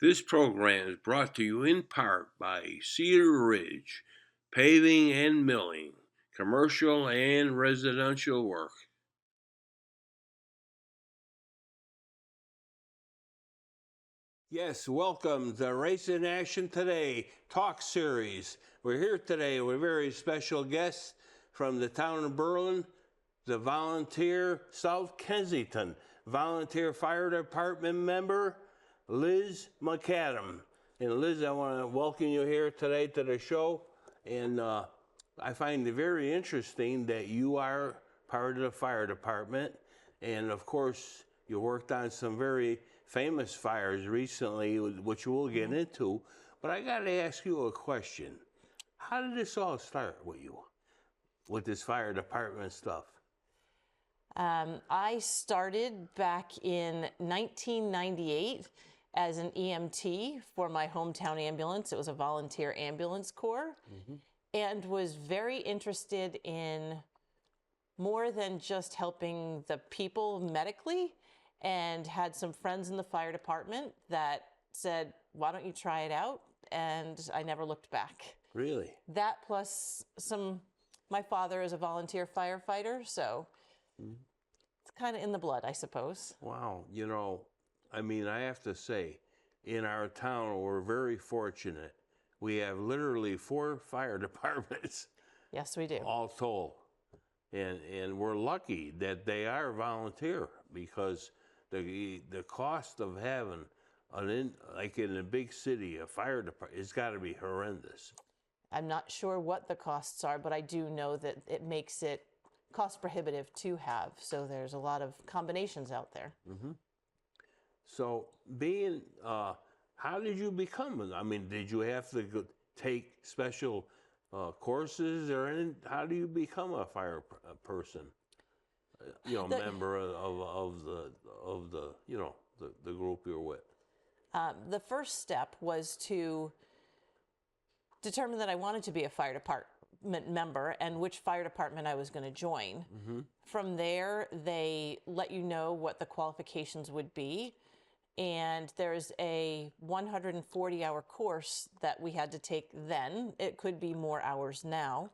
This program is brought to you in part by Cedar Ridge Paving and Milling, commercial and residential work. Yes, welcome to Race in Action Today Talk Series. We're here today with a very special guest from the town of Berlin, the volunteer South Kensington Volunteer Fire Department member, Liz McAdam. And Liz, I want to welcome you here today to the show. And I find it very interesting that you are part of the fire department. And of course, you worked on some very famous fires recently, which we'll get into. But I got to ask you a question. How did this all start with you, with this fire department stuff? I started back in 1998 as an EMT for my hometown ambulance. It was a volunteer ambulance corps, and was very interested in more than just helping the people medically, and had some friends in the fire department that said, why don't you try it out? And I never looked back. Really? That plus my father is a volunteer firefighter, so it's kind of in the blood, I suppose. Wow. You know, I mean, I have to say, in our town, we're very fortunate. We have literally 4 fire departments. Yes, we do. All told. And we're lucky that they are volunteer, because the cost of having like in a big city, a fire department, it's got to be horrendous. I'm not sure what the costs are, but I do know that it makes it cost prohibitive to have. So there's a lot of combinations out there. So how did you become? I mean, did you have to take special courses or anything? How do you become a fire person? Member of the the group you're with. The first step was to determine that I wanted to be a fire department member and which fire department I was going to join. From there, they let you know what the qualifications would be. And there's a 140-hour course that we had to take then. It could be more hours now.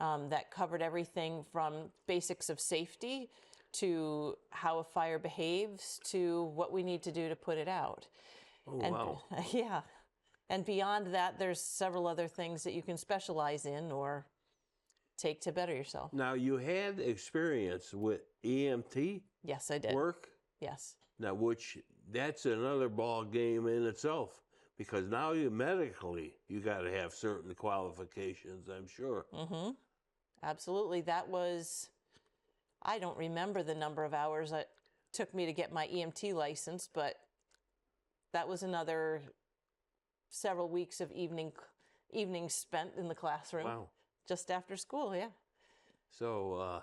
That covered everything from basics of safety to how a fire behaves to what we need to do to put it out. Oh, and, wow. Yeah. And beyond that, there's several other things that you can specialize in or take to better yourself. Now, you had experience with EMT? Yes, I did. Work? Yes. Now, that's another ball game in itself, because now you got to have certain qualifications, I'm sure. Absolutely. That was, I don't remember the number of hours it took me to get my EMT license, but that was another several weeks of evenings spent in the classroom. Wow. Just after school, yeah. So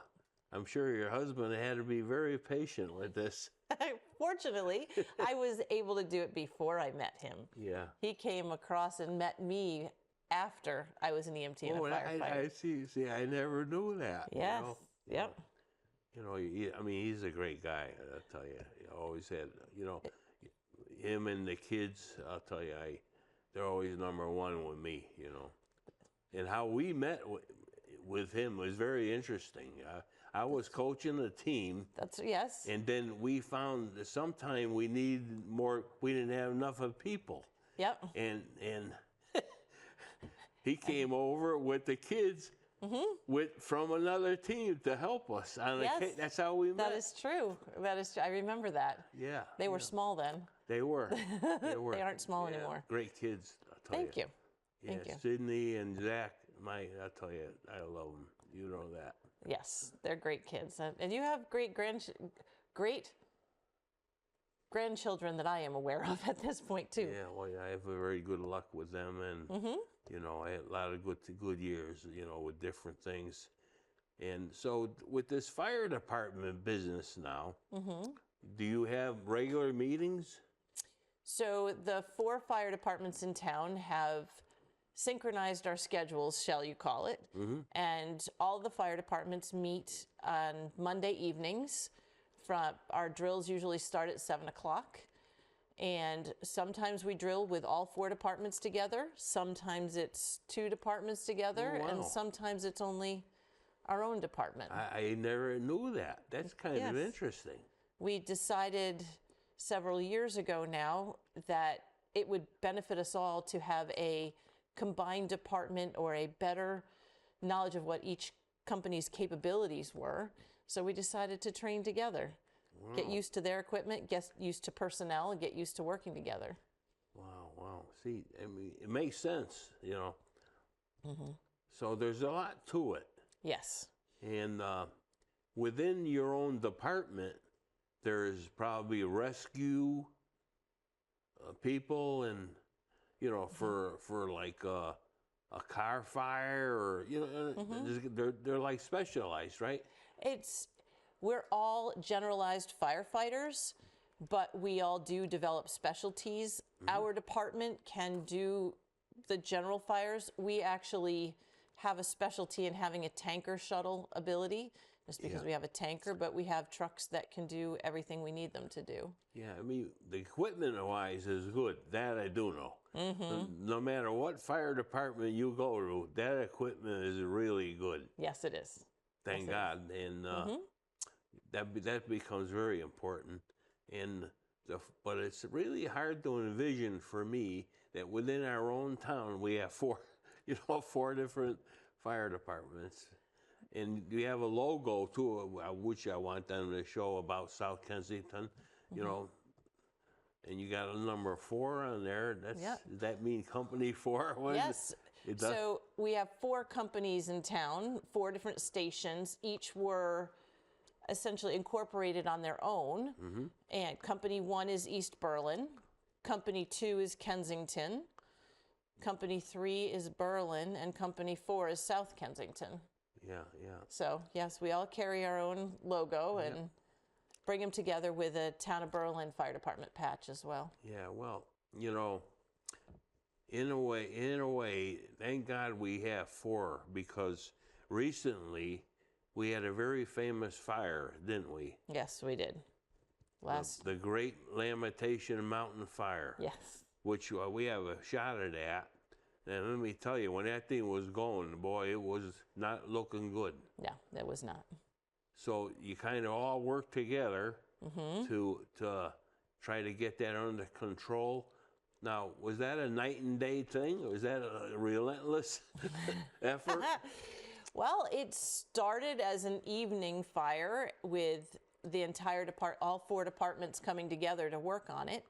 I'm sure your husband had to be very patient with this. Fortunately, I was able to do it before I met him. Yeah. He came across and met me after I was an EMT and a firefighter. I see. See, I never knew that. Yes. Yep. I mean, he's a great guy, I'll tell you. He always had, him and the kids, I'll tell you, they're always number one with me, And how we met with him was very interesting. I was coaching the team. Yes. And then we found that sometime we needed more, we didn't have enough of people. Yep. And he came over with the kids from another team to help us. That's how we met. That is true. I remember that. Yeah. They were small then. They were. They were. They aren't small anymore. Great kids, I'll tell you. Thank you. Thank you. Sydney and Zach, I tell you, I love them. You know that. Yes, they're great kids. And you have great grandchildren that I am aware of at this point, too. Yeah, well, I have a very good luck with them, and you know, I had a lot of good years, you know, with different things. And so, with this fire department business now, do you have regular meetings? So the 4 fire departments in town have synchronized our schedules, shall you call it, and all the fire departments meet on Monday evenings. Our drills usually start at 7 o'clock, and sometimes we drill with all 4 departments together. Sometimes it's 2 departments together, Oh, wow. and sometimes it's only our own department. I never knew that. That's kind of interesting. We decided several years ago now that it would benefit us all to have a combined department or a better knowledge of what each company's capabilities were. So we decided to train together, get used to their equipment, get used to personnel, and get used to working together. Wow. See, I mean, it makes sense, you know. So there's a lot to it. Yes. And within your own department, there's probably rescue people, and you know, for like a car fire, or you know, they're like specialized, right? We're all generalized firefighters, but we all do develop specialties. Our department can do the general fires. We actually have a specialty in having a tanker shuttle ability, just because we have a tanker, but we have trucks that can do everything we need them to do. Yeah, I mean, the equipment-wise is good. That I do know. No matter what fire department you go to, that equipment is really good. Yes, it is. Thank God. And that becomes very important. And but it's really hard to envision for me that within our own town we have 4 different fire departments. And we have a logo too, which I want them to show about South Kensington, you know. And you got a number 4 on there. Does that mean company 4? Yes. So we have 4 companies in town, 4 different stations. Each were essentially incorporated on their own. And company 1 is East Berlin. Company 2 is Kensington. Company 3 is Berlin, and company 4 is South Kensington. Yeah. So yes, we all carry our own logo and bring them together with a Town of Berlin Fire Department patch as well. Yeah, well, you know, in a way, thank God we have 4, because recently we had a very famous fire, didn't we? Yes, we did. The Great Lamentation Mountain Fire. Yes. Which we have a shot at that. And let me tell you, when that thing was going, boy, it was not looking good. No, it was not. So you kind of all work together to try to get that under control. Now, was that a night and day thing? Or was that a relentless effort? Well, it started as an evening fire with the entire all 4 departments coming together to work on it.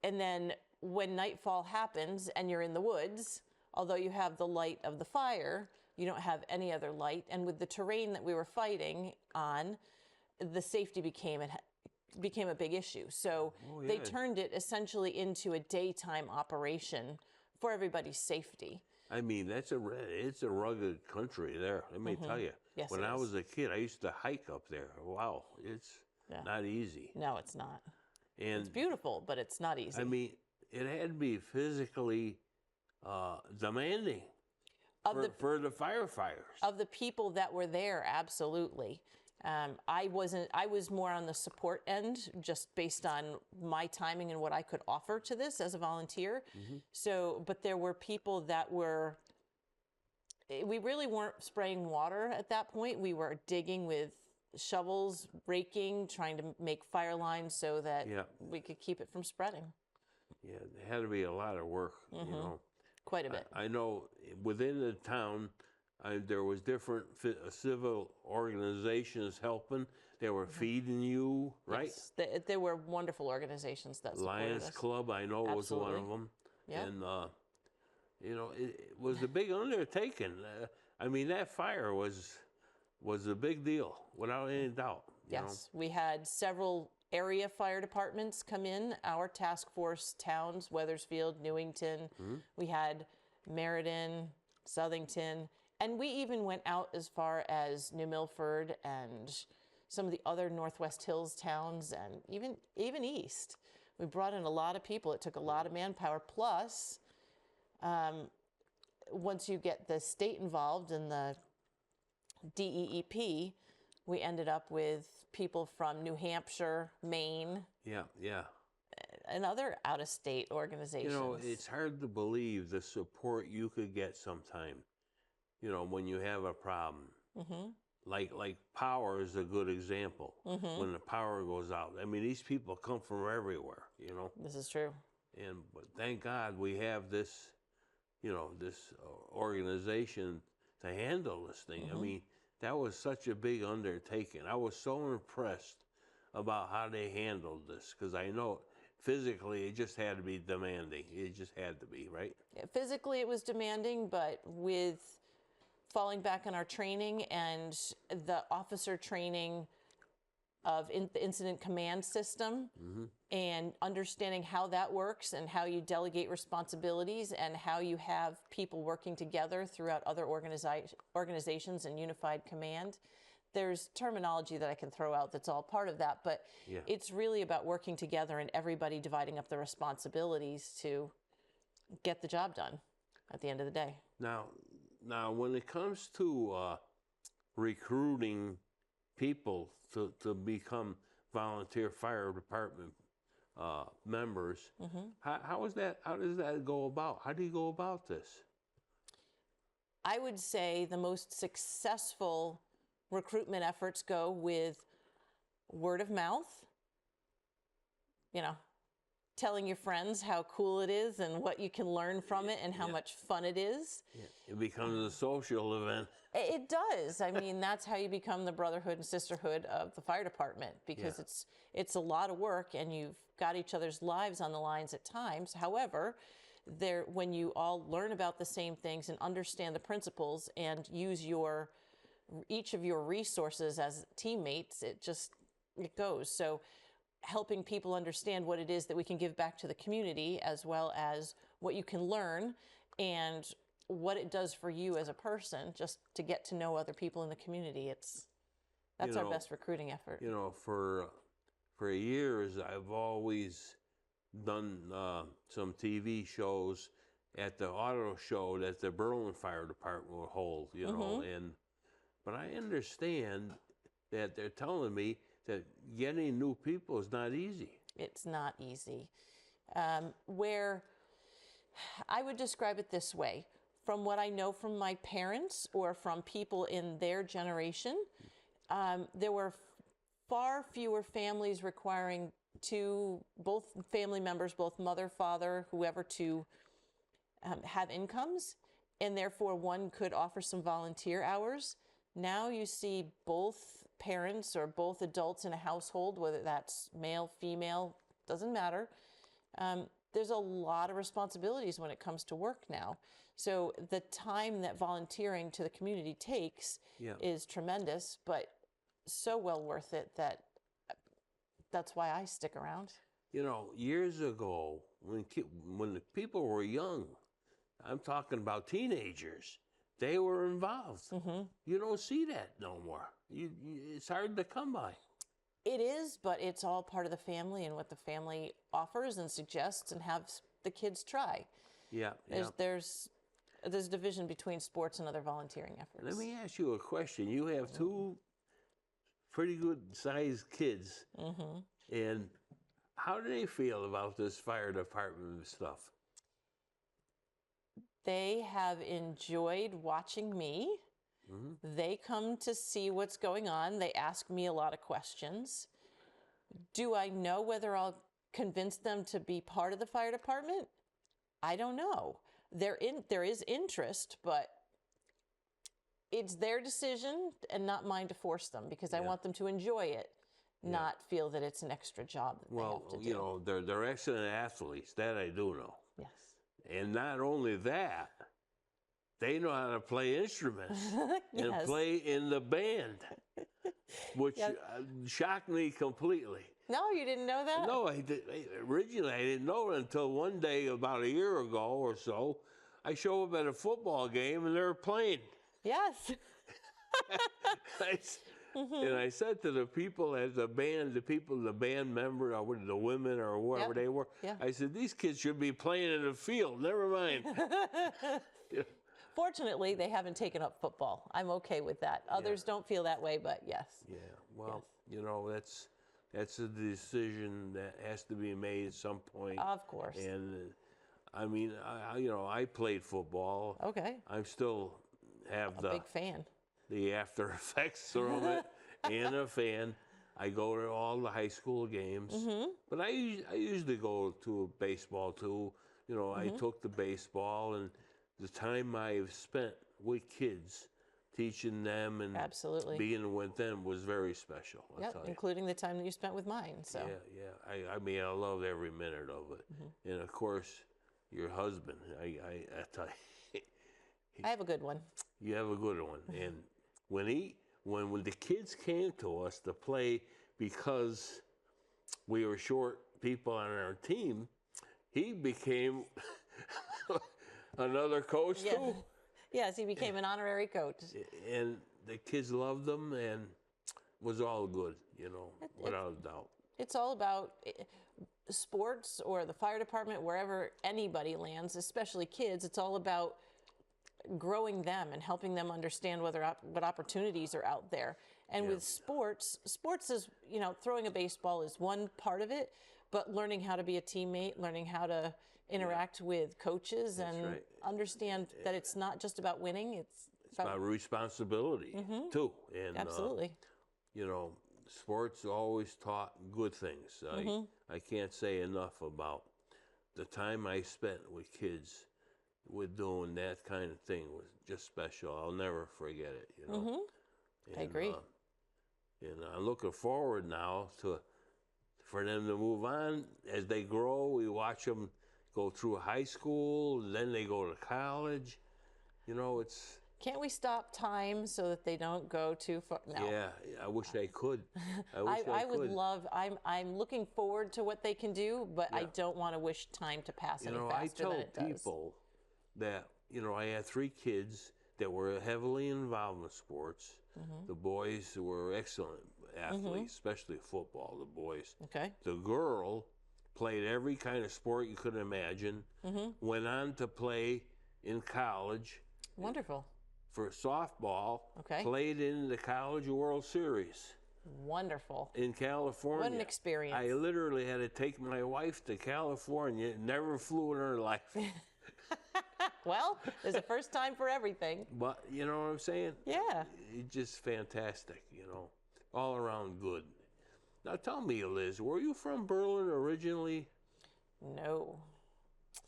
And then when nightfall happens and you're in the woods, although you have the light of the fire, you don't have any other light. And with the terrain that we were fighting on, the safety became a big issue. So they turned it essentially into a daytime operation for everybody's safety. I mean, it's a rugged country there. Let me tell you. Yes, when I was a kid, I used to hike up there. Wow, it's not easy. No, it's not. And it's beautiful, but it's not easy. I mean, it had to be physically demanding for the firefighters. Of the people that were there, absolutely. I was more on the support end, just based on my timing and what I could offer to this as a volunteer. So, but there were people that we really weren't spraying water at that point. We were digging with shovels, raking, trying to make fire lines so that we could keep it from spreading. Yeah, there had to be a lot of work, you know. Quite a bit. I know within the town, there was different civil organizations helping. They were feeding you, right? Yes, there were wonderful organizations that supported Lions us. Club, I know, was one of them. Yeah. And You know, it was a big undertaking. I mean, that fire was a big deal, without any doubt. You know? Yes, we had several area fire departments come in, our task force towns, Weathersfield, Newington. We had Meriden, Southington, and we even went out as far as New Milford and some of the other Northwest Hills towns, and even east. We brought in a lot of people. It took a lot of manpower. Plus, once you get the state involved in the DEEP, we ended up with people from New Hampshire, Maine, Yeah. and other out-of-state organizations. You know, it's hard to believe the support you could get sometime, you know, when you have a problem. Like power is a good example. When the power goes out, I mean, these people come from everywhere, you know. This is true. But thank God we have this, you know, this organization to handle this thing. I mean, that was such a big undertaking. I was so impressed about how they handled this, because I know physically it just had to be demanding. It just had to be, right? Physically it was demanding, but with falling back on our training and the officer training of the incident command system, and understanding how that works and how you delegate responsibilities and how you have people working together throughout other organizations and unified command. There's terminology that I can throw out that's all part of that, but it's really about working together and everybody dividing up the responsibilities to get the job done at the end of the day. Now, when it comes to recruiting people to become volunteer fire department members, how does that go about? How do you go about this? I would say the most successful recruitment efforts go with word of mouth, you know, telling your friends how cool it is and what you can learn from it and how much fun it is. It becomes a social event. It does. I mean, that's how you become the brotherhood and sisterhood of the fire department, because it's a lot of work and you've got each other's lives on the lines at times. However, when you all learn about the same things and understand the principles and use each of your resources as teammates, it goes. So helping people understand what it is that we can give back to the community, as well as what you can learn and what it does for you as a person, just to get to know other people in the community. That's our best recruiting effort. You know, for years, I've always done some TV shows at the auto show that the Berlin Fire Department will hold, you know, but I understand that they're telling me that getting new people is not easy. It's not easy. Where I would describe it this way, from what I know from my parents or from people in their generation, there were far fewer families requiring both family members, both mother, father, whoever, to have incomes, and therefore one could offer some volunteer hours. Now you see both parents or both adults in a household, whether that's male, female, doesn't matter. There's a lot of responsibilities when it comes to work now. So the time that volunteering to the community takes is tremendous, but so well worth it that's why I stick around. You know, years ago, when the people were young, I'm talking about teenagers, they were involved. You don't see that no more. It's hard to come by. It is, but it's all part of the family and what the family offers and suggests and have the kids try. There's a division between sports and other volunteering efforts. Let me ask you a question. You have two pretty good-sized kids, and how do they feel about this fire department stuff? They have enjoyed watching me. They come to see what's going on. They ask me a lot of questions. Do I know whether I'll convince them to be part of the fire department? I don't know. There is interest, but it's their decision and not mine to force them, because I want them to enjoy it, not feel that it's an extra job that they have to do. You know, they're excellent athletes. That I do know. Yes. And not only that, they know how to play instruments and Yes. play in the band, which shocked me completely. No, you didn't know that? No, originally I didn't know it until one day about a year ago or so. I show up at a football game and they're playing. Yes. And I said to the people at the band, the band member, or the women or whoever they were, I said, these kids should be playing in the field. Never mind. Fortunately, they haven't taken up football. I'm okay with that. Others don't feel that way, but yes. Yeah, well, you know, that's a decision that has to be made at some point. Of course. And I mean, I played football. Okay. I still have A big fan. the after effects from it and a fan. I go to all the high school games, but I usually go to baseball too. You know, I took the baseball, and the time I've spent with kids, teaching them and Absolutely. being with them was very special. I'll tell you. Including the time that you spent with mine. So. Yeah. I mean, I love every minute of it, and of course, your husband. I tell you, I have a good one. you have a good one. And when the kids came to us to play, because we were short people on our team, he became another coach too. Yes, he became an honorary coach. And the kids loved him, and was all good, you know, without a doubt. It's all about sports or the fire department, wherever anybody lands, especially kids. It's all about growing them and helping them understand what opportunities are out there. And with sports is, you know, throwing a baseball is one part of it, but learning how to be a teammate, learning how to interact with coaches, and understand that it's not just about winning. It's about responsibility too. And absolutely. You know, sports always taught good things. I can't say enough about the time I spent with kids with doing that kind of thing. Was just special. I'll never forget it, you know. I agree. And I'm looking forward now for them to move on. As they grow, we watch them go through high school, then they go to college. You know, it's... Can't we stop time so that they don't go too far? No. Yeah, I wish they could. I would love, I'm looking forward to what they can do, but I don't want to wish time to pass any faster than it does. I tell people that, you know, I had 3 kids that were heavily involved in sports. The boys were excellent athletes, especially football, the boys. Okay. The girl played every kind of sport you could imagine, went on to play in college. Wonderful. For softball, Okay. played in the College World Series. Wonderful. In California. What an experience. I literally had to take my wife to California, never flew in her life. Well, there's a first time for everything. But you know what I'm saying? Yeah. It's just fantastic, you know, all around good. Now tell me, Liz, were you from Berlin originally? No.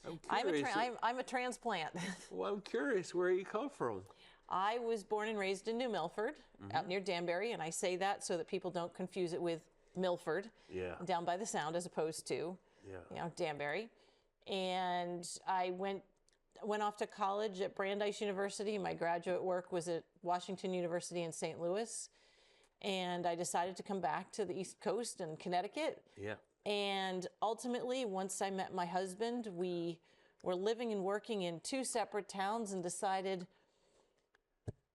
I'm curious. I'm a transplant. Well, I'm curious where you come from. I was born and raised in New Milford, out near Danbury, and I say that so that people don't confuse it with Milford, down by the Sound, as opposed to, you know, Danbury. And I went off to college at Brandeis University. My graduate work was at Washington University in St. Louis. And I decided to come back to the East Coast and Connecticut. Yeah. And ultimately, once I met my husband, we were living and working in 2 separate towns and decided,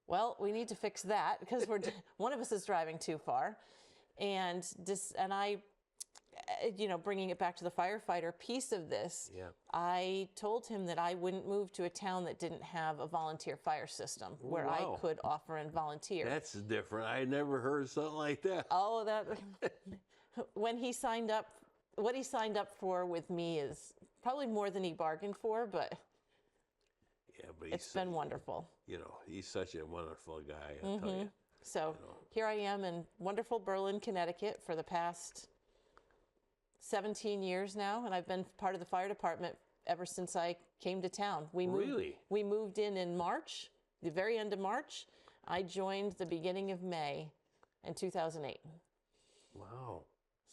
well, we need to fix that because one of us is driving too far. And I, you know, bringing it back to the firefighter piece of this, I told him that I wouldn't move to a town that didn't have a volunteer fire system where I could offer and volunteer. That's different. I never heard something like that. Oh, that when he signed up, what he signed up for with me is probably more than he bargained for, but it's been wonderful. You know, he's such a wonderful guy, I tell you. So here I am in wonderful Berlin, Connecticut for the past 17 years now, and I've been part of the fire department ever since I came to town. We moved in March, the very end of March. I joined the beginning of May in 2008. Wow.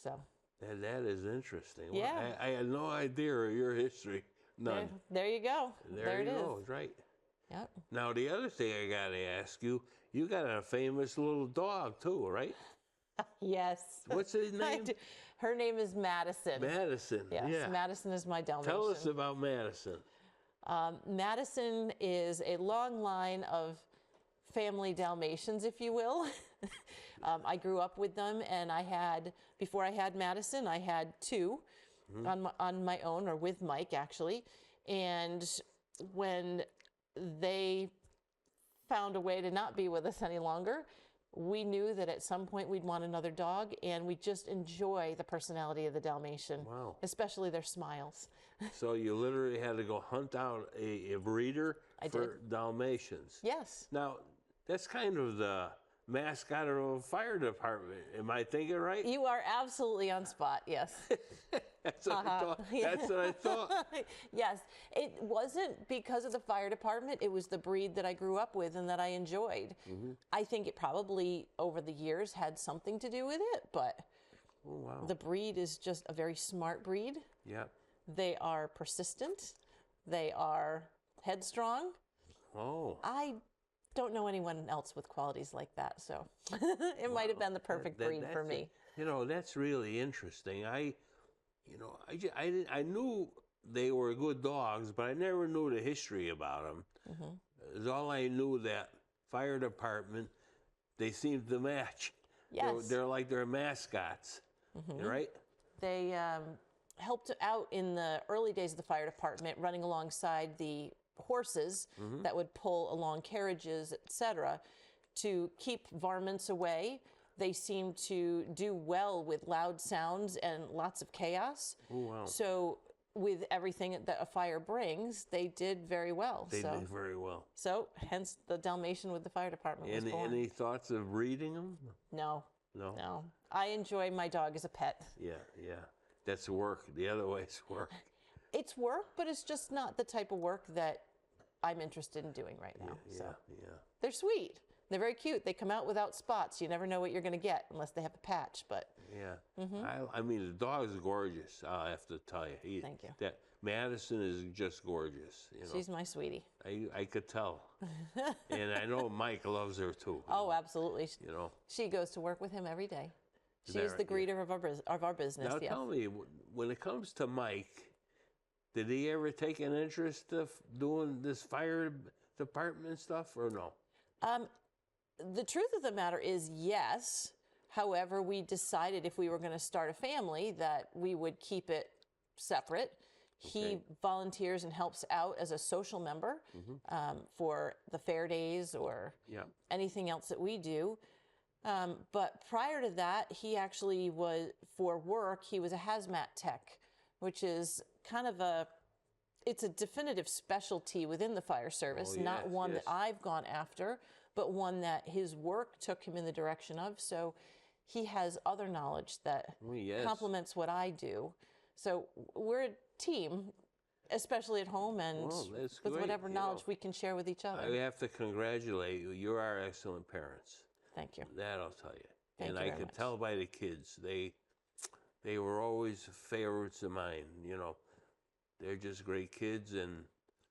So. That is interesting. Yeah. Well, I had no idea of your history None. There you go. There it you is. go. Right. Yep. Now the other thing I got to ask you, you got a famous little dog too, right? Yes. What's his name? Her name is Madison. Madison. Yes, Yeah. Madison is my Dalmatian. Tell us about Madison. Madison is a long line of family Dalmatians, if you will. I grew up with them, and before I had Madison, I had two on my own, or with Mike, actually. And when they found a way to not be with us any longer, we knew that at some point we'd want another dog, and we just enjoy the personality of the Dalmatian, Wow. especially their smiles. So you literally had to go hunt out a breeder for Dalmatians. Yes. Now, that's kind of the mascot of a fire department. Am I thinking right? You are absolutely on spot, yes. That's what I thought. That's what I thought. Yes. It wasn't because of the fire department. It was the breed that I grew up with and that I enjoyed. I think it probably, over the years, had something to do with it, but Oh, wow. the breed is just a very smart breed. Yeah. They are persistent. They are headstrong. Oh. I don't know anyone else with qualities like that, so it might have been the perfect breed for me. You know, that's really interesting. I knew they were good dogs, but I never knew the history about them. It's all I knew that fire department, they seemed to match. Yes. They're like their mascots, right? They helped out in the early days of the fire department, running alongside the horses that would pull along carriages, etc., to keep varmints away. They seemed to do well with loud sounds and lots of chaos. Oh, wow. So with everything that a fire brings, they did very well. They did very well. So hence the Dalmatian with the fire department was born. Any thoughts of breeding them? No. No? No. I enjoy my dog as a pet. Yeah, yeah. That's work. The other way is work. It's work, but it's just not the type of work that I'm interested in doing right now. Yeah, So yeah. they're sweet. They're very cute. They come out without spots. You never know what you're going to get unless they have a patch. But Yeah. I mean, the dog's gorgeous, I have to tell you. Thank you. That Madison is just gorgeous. You know, she's my sweetie. I could tell. And I know Mike loves her too. Oh, absolutely. You know. She goes to work with him every day. She that is the right? greeter of our business. Now yes. tell me, when it comes to Mike, did he ever take an interest of doing this fire department stuff or no? The truth of the matter is yes. However, we decided if we were going to start a family that we would keep it separate. He volunteers and helps out as a social member for the fair days or anything else that we do. But prior to that, he actually was, for work, he was a hazmat tech, which is kind of it's a definitive specialty within the fire service, not one that I've gone after, but one that his work took him in the direction of. So he has other knowledge that complements what I do. So we're a team, especially at home and with whatever knowledge we can share with each other. I have to congratulate you. You are excellent parents. Thank you. That I'll tell you. Thank you I very could much. tell by the kids. They were always favorites of mine. You know, they're just great kids, and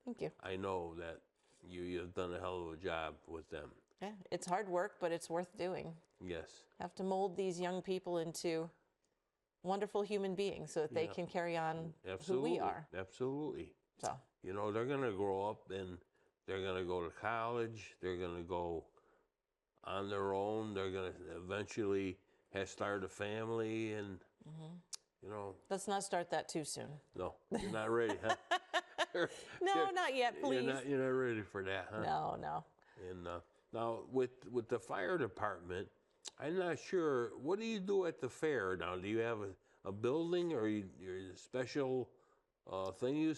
Thank you. I know that you've done a hell of a job with them. Yeah, it's hard work, but it's worth doing. Yes. Have to mold these young people into wonderful human beings so that they can carry on who we are. Absolutely. So, you know, they're going to grow up and they're going to go to college. They're going to go on their own. They're going to eventually start a family, and you know. let's not start that too soon. No, you're not ready, huh? No, not yet, please. You're not ready for that, huh? No, no. And now with the fire department, I'm not sure. What do you do at the fair now? Do you have a building, or you're a special thing you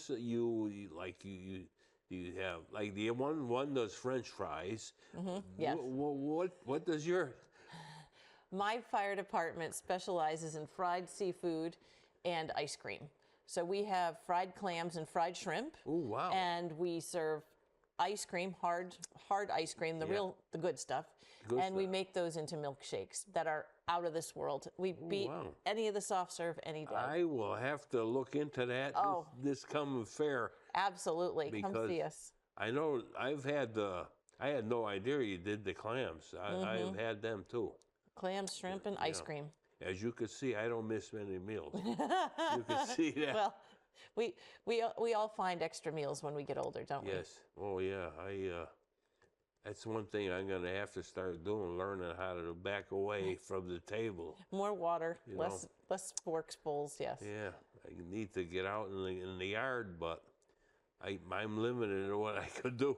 have, like the one does French fries. Yes. What does your? My fire department specializes in fried seafood and ice cream. So we have fried clams and fried shrimp. Oh, wow. And we serve ice cream, hard ice cream, the good stuff. We make those into milkshakes that are out of this world. We beat any of the soft serve any day. I will have to look into that this coming fair. Absolutely. Come see us. I know I had no idea you did the clams. I've had them too. Clams, shrimp, and ice cream. As you can see, I don't miss many meals. You can see that. Well, we all find extra meals when we get older, don't we? Yes. Oh yeah. That's one thing I'm going to have to start doing, learning how to back away from the table. More water, less forks, bowls, yes. Yeah, I need to get out in the yard, but I'm limited in what I could do.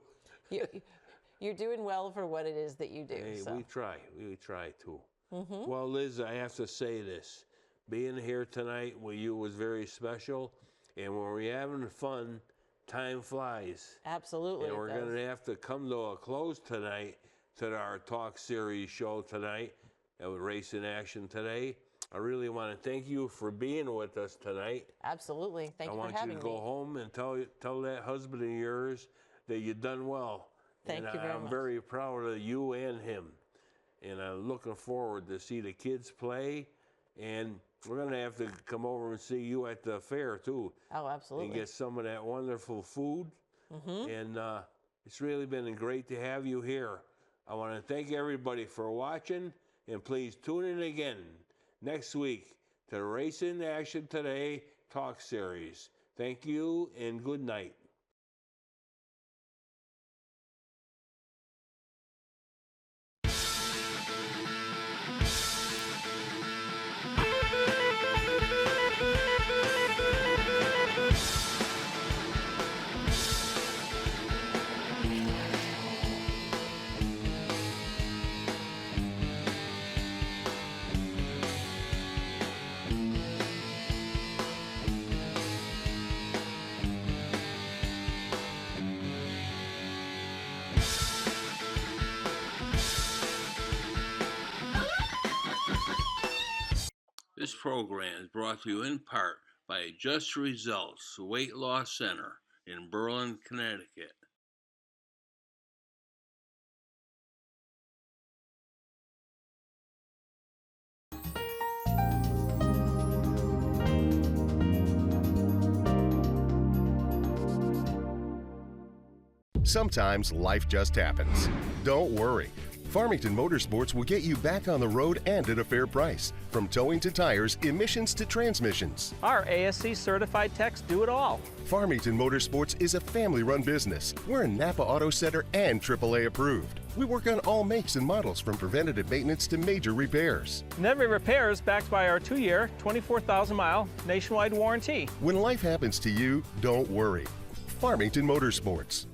You're doing well for what it is that you do. Hey, so. we try to. Well, Liz, I have to say this. Being here tonight with you was very special, and when we're having fun, time flies. Absolutely. And we're going to have to come to a close tonight to our talk series show tonight with Race in Action today. I really want to thank you for being with us tonight. Absolutely. Thank you for having me. I want you to go home and tell that husband of yours that you've done well. Thank you very much. I'm very proud of you and him. And I'm looking forward to see the kids play. And we're going to have to come over and see you at the fair, too. Oh, absolutely. And get some of that wonderful food. And it's really been great to have you here. I want to thank everybody for watching. And please tune in again next week to the Race in Action Today talk series. Thank you and good night. This program is brought to you in part by Just Results Weight Loss Center in Berlin, Connecticut. Sometimes life just happens. Don't worry. Farmington Motorsports will get you back on the road and at a fair price. From towing to tires, emissions to transmissions. Our ASC certified techs do it all. Farmington Motorsports is a family-run business. We're a Napa Auto Center and AAA approved. We work on all makes and models from preventative maintenance to major repairs. And every repair is backed by our 2-year, 24,000-mile nationwide warranty. When life happens to you, don't worry. Farmington Motorsports.